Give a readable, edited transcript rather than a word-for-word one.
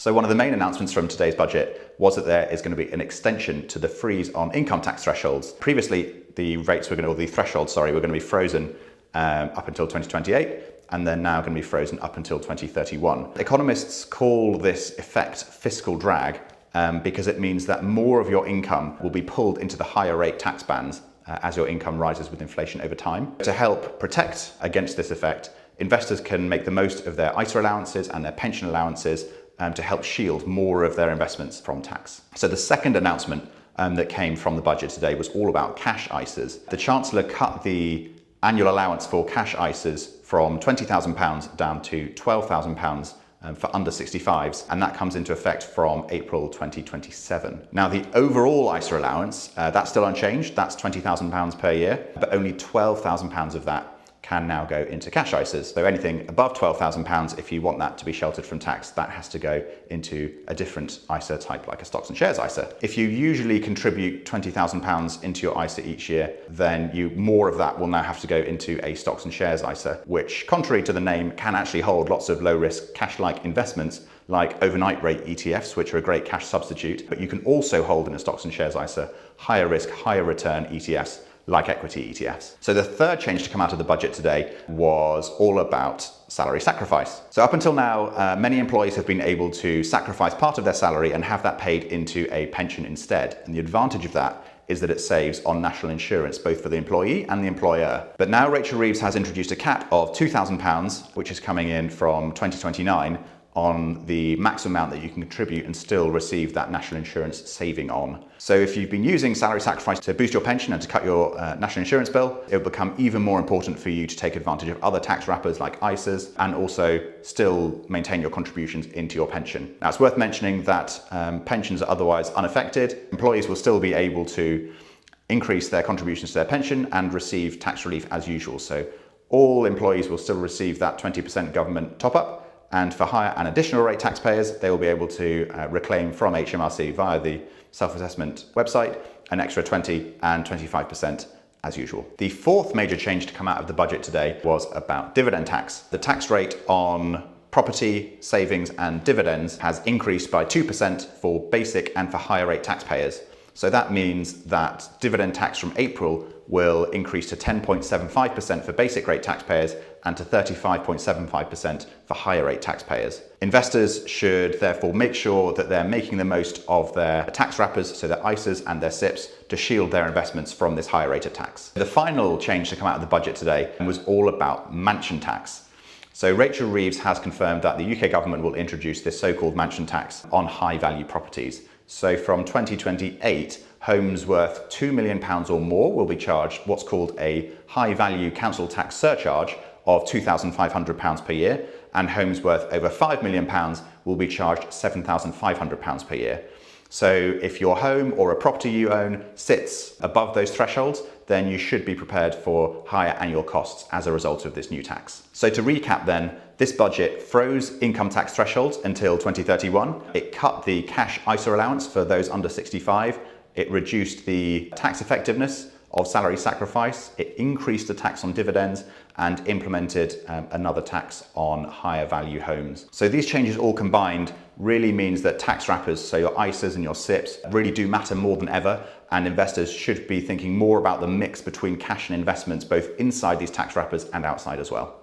So one of the main announcements from today's budget was that there is going to be an extension to the freeze on income tax thresholds. Previously, the thresholds were going to be frozen up until 2028, and they're now going to be frozen up until 2031. Economists call this effect fiscal drag because it means that more of your income will be pulled into the higher rate tax bands as your income rises with inflation over time. To help protect against this effect, investors can make the most of their ISA allowances and their pension allowances to help shield more of their investments from tax. So the second announcement that came from the budget today was all about cash ISAs. The Chancellor cut the annual allowance for cash ISAs from £20,000 down to £12,000 for under 65s, and that comes into effect from April 2027. Now, the overall ISA allowance, that's still unchanged. That's £20,000 per year, but only £12,000 of that can now go into cash ISAs. So anything above £12,000, if you want that to be sheltered from tax, that has to go into a different ISA type, like a stocks and shares ISA. If you usually contribute £20,000 into your ISA each year, then more of that will now have to go into a stocks and shares ISA, which, contrary to the name, can actually hold lots of low-risk cash-like investments like overnight rate ETFs, which are a great cash substitute. But you can also hold in a stocks and shares ISA higher risk, higher return ETFs, like equity ETFs. So the third change to come out of the budget today was all about salary sacrifice. So up until now, many employees have been able to sacrifice part of their salary and have that paid into a pension instead. And the advantage of that is that it saves on national insurance, both for the employee and the employer. But now Rachel Reeves has introduced a cap of £2,000, which is coming in from 2029, on the maximum amount that you can contribute and still receive that national insurance saving on. So if you've been using salary sacrifice to boost your pension and to cut your national insurance bill, it will become even more important for you to take advantage of other tax wrappers like ISAs and also still maintain your contributions into your pension. Now, it's worth mentioning that pensions are otherwise unaffected. Employees will still be able to increase their contributions to their pension and receive tax relief as usual. So all employees will still receive that 20% government top-up. And for higher and additional rate taxpayers, they will be able to reclaim from HMRC via the self-assessment website an extra 20 and 25% as usual. The fourth major change to come out of the budget today was about dividend tax. The tax rate on property, savings and dividends has increased by 2% for basic and for higher rate taxpayers. So that means that dividend tax from April will increase to 10.75% for basic rate taxpayers and to 35.75% for higher rate taxpayers. Investors should therefore make sure that they're making the most of their tax wrappers, so their ISAs and their SIPPs, to shield their investments from this higher rate of tax. The final change to come out of the budget today was all about mansion tax. So Rachel Reeves has confirmed that the UK government will introduce this so-called mansion tax on high value properties. So from 2028, homes worth £2 million or more will be charged what's called a high value council tax surcharge of £2,500 per year, and homes worth over £5 million will be charged £7,500 per year. So if your home or a property you own sits above those thresholds, then you should be prepared for higher annual costs as a result of this new tax. So to recap then, this budget froze income tax thresholds until 2031. It cut the cash ISA allowance for those under 65. It reduced the tax effectiveness of salary sacrifice. It increased the tax on dividends and implemented another tax on higher value homes. So these changes all combined really means that tax wrappers, so your ISAs and your SIPPs, really do matter more than ever, and investors should be thinking more about the mix between cash and investments, both inside these tax wrappers and outside as well.